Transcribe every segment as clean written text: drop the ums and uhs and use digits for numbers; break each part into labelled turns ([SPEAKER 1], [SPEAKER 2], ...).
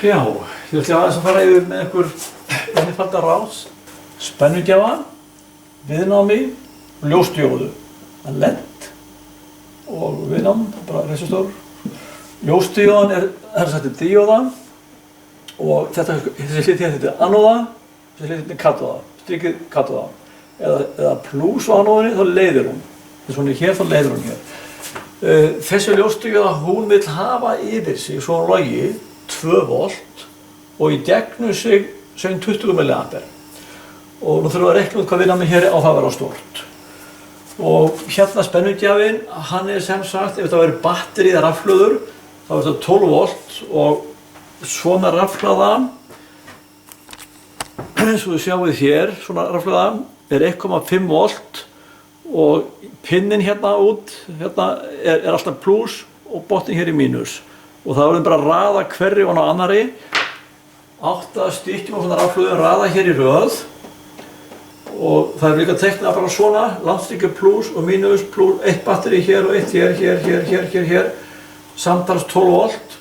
[SPEAKER 1] Já, ég ætla aðeins að fara yfir með einhver innifaldar rás, spennugjafa, viðnámi og ljósdióðu. Það er LED og viðnám, bara resistor. Ljósdióðan er þetta díóða og þessi hlið þetta er anóða, þessi hlið þetta er katóða, strikið katóða. Eða plús á anóðinni, þá leiðir hún. Þess vegna hér, þá leiðir hún hér. Þessi ljósdióða, hún vill hafa yfir sig svona logi 2 volt og í gegnum sig 20 mA. Og nú þurfum við að reikna út hvað viðnámið hér á það að vera stórt. Og hérna spennugjafinn, hann er sem sagt, ef þetta verður batteri eða rafhlöður, þá er þetta 12 volt og svona rafhlaða, eins og þið sjáuð hér, svona rafhlaða er 1,5 volt og pinnin hérna út, hérna er alltaf plús og botnin hér í mínus. Og það verður bara að raða hverri og á annarri, 8 stykkjum á svona rafhlöðum raða hér í röð og það er líka teiknað bara svona, landstykki plús og mínus, plús, 1 batteri hér og 1 hér, samtals 12 volt.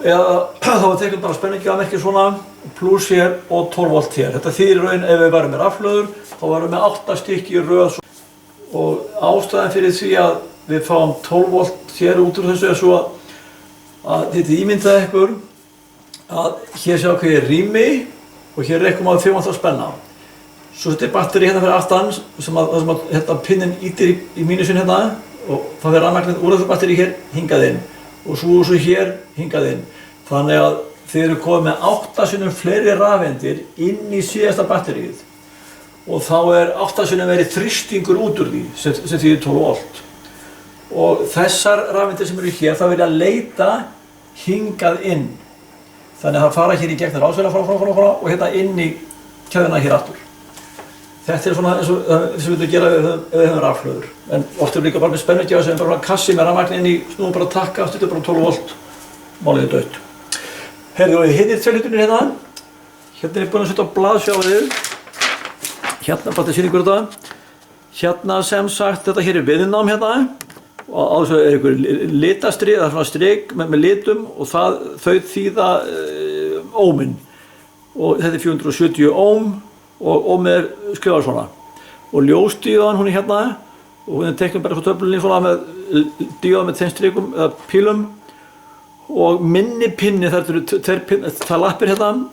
[SPEAKER 1] Eða þá er teiknað bara spenningjamerki svona, plús hér og 12 volt hér. Þetta þýðir í raun ef við varum með rafhlöður, þá varum við með 8 stykki í röð. Og ástæðan fyrir því að við fáum 12 volt hér út úr þessu er svo að þetta ímyndaði ykkur að hér sjá hvað er rými og hér er 1,5 volt spenna. Svo þetta er batteri hérna fyrir aftan sem að pinnin ítir í mínusin hérna og það verður rafmagnið úr þessu batteri hér hingað inn og svo hér hingað inn. Þannig að þið eru komið með 8 sinnum fleiri rafeindir inn í síðasta batterið og þá er 8 sinnum verið þrýstingur út úr því sem þýðir 12 volt. Og þessar rafeindir sem eru hér, það verður að leita hingað inn. Þannig að það fara hér í gegnum rásveila og hérna inn í keðjuna hér aftur. Þetta er svona eins og það sem við gerum ef við höfum rafhlöður. En oft er líka bara með spennugjafa sem er bara kassi með rafmagn inn í, snúum bara takka, þetta er bara 12 volt, málið er dautt. Heyrðu, og hérna er 2 hlutirnir hérna. Hérna er ég búinn að setja á blað, sjáu þið. Hérna bara til sýningur þetta. Hérna sem sagt, þetta hér er viðnám hérna. Og á þessu er einhver litastrið, það er svona strik með litum og þau þýða óminn. Og þetta er 470 óm og ómið er skrifað svona. Og ljósdíóðan hún er hérna og hún er teiknuð bara á töflunni svona með díóða með 2 strikum eða pílum. Og minni pinni, það eru 2 lappir hérna,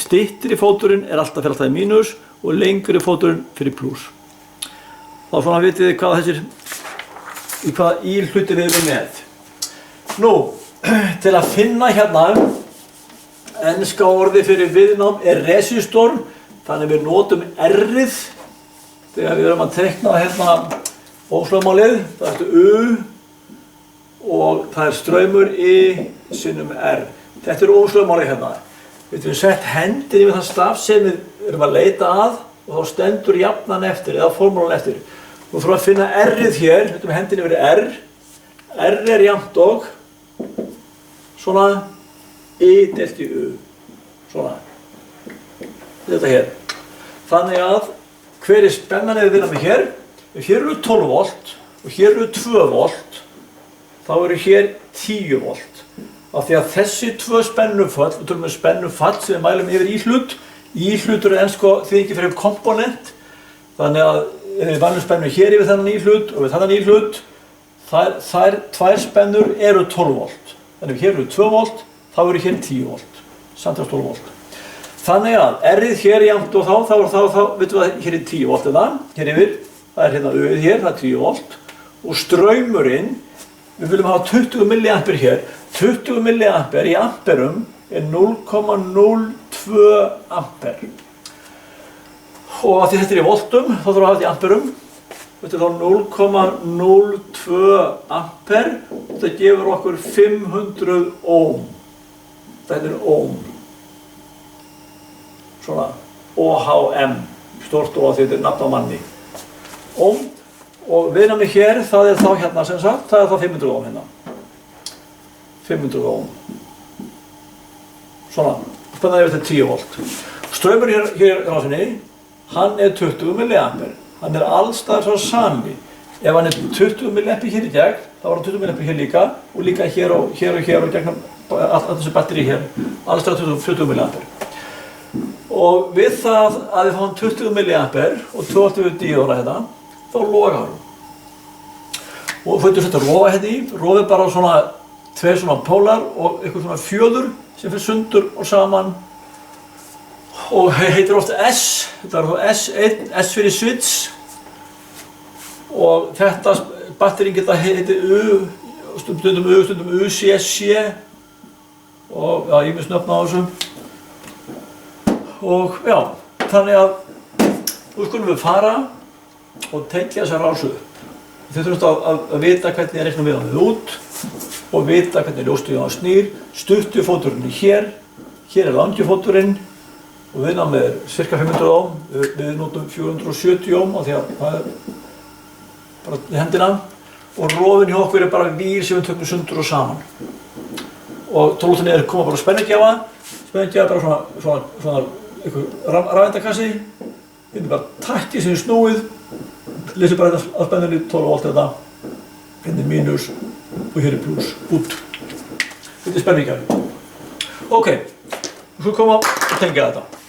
[SPEAKER 1] styttri fóturinn er alltaf í mínus og lengri fóturinn fyrir plús. Þá svona vitið þið hvað þessir í hvaða íhluti við erum með. Nú, til að finna hérna, enska orðið fyrir viðnám er resistor, þannig við notum R-ið þegar við erum að teikna hérna óslögmálið, það er U og það er straumur I sinnum R. Þetta er óslögmálið hérna. Við höfum sett hendinni við þann staf sem við erum að leita að og þá stendur jafnan eftir eða formúlan eftir. Nú þurfum við að finna R-ið hér, við höfum hendinni verið R. R er jafnt og svona I deilt í U. Svona. Þetta hér. Þannig að hver er spennan ef við vinnum með hér? Ef hér eru 12 volt og hér eru 2 volt, þá eru hér 10 volt. Af því að þessi 2 spennufall, við tölum um spennufall sem við mælum yfir íhlut. Íhlutur er þýðingi fyrir komponent. Þannig að ef við mælum spennu hér yfir þennan íhlut og við þennan íhlut, þær 2 spennur eru 12 volt. Þannig ef hér eru 2 volt, þá eru hér 10 volt. Samtals 12 volt. Þannig að R-ið hér jafnt og þá veitum við að hér er 10 volt eða, hér yfir, það er hérna U-ið hér, það er 10 volt. Og straumurinn, við viljum hafa 20 mA hér. 20 mA í amperum er 0,02 amper. Og af því þetta er í voltum, þá þurfum við að hafa þetta í amperum. Þetta er þá 0,02 amper. Þetta gefur okkur 500 ohm. Þetta er ohm. Svona, OHM, stórt O því þetta er nafn á manni. Ohm. Og viðnámið hér, það er þá hérna sem sagt, það er þá 500 ohm hérna. 500 ohm. Svona, spennaði yfir þetta 10 volt. Straumur hér í rásinni, hann er 20 mA. Hann er allstaðar svo sami. Ef hann er 20 mA hér í gegn, þá var hann 20 mA hér líka og líka hér og gegnum allt þessi batteri hér, alls 20 milliampere. Og við það að við fáum 20 milliampere og 20 díóra hérna, þá logar hún. Og þú veitur þetta rofa hérna í, rofið bara svona tveir svona pólar og eitthvað svona fjöður sem fyrir sundur og saman og heitir ofta S, þetta þá S1, S fyrir switch og þetta batterinn geta heitir U, stundum U, stundum U, C, C og já, ég minnst nöfn á þessu og já, þannig að nú skulum við fara og tengja þessa rásu upp. Þið þurfum að vita hvernig ég reikna við hann út og vita hvernig ljóstíðan snýr. Stuttu fóturinn er hér er langi fóturinn og viðnámið er cirka 500 ohm, við notum 470 ohm af því að það er bara í hendina og rofinn hjá okkur er bara vír sem við tökum sundur og saman. Og tólvoltinn er koma bara spennugjafa er bara svona einhver rafeindakassi, þetta er bara takki sem er snúið, lesið bara þetta að spennunni 12 volt þetta, hérna er mínus og hér er pluss, út. Þetta er spennugjafi. Ok, við skulum koma og tengja þetta.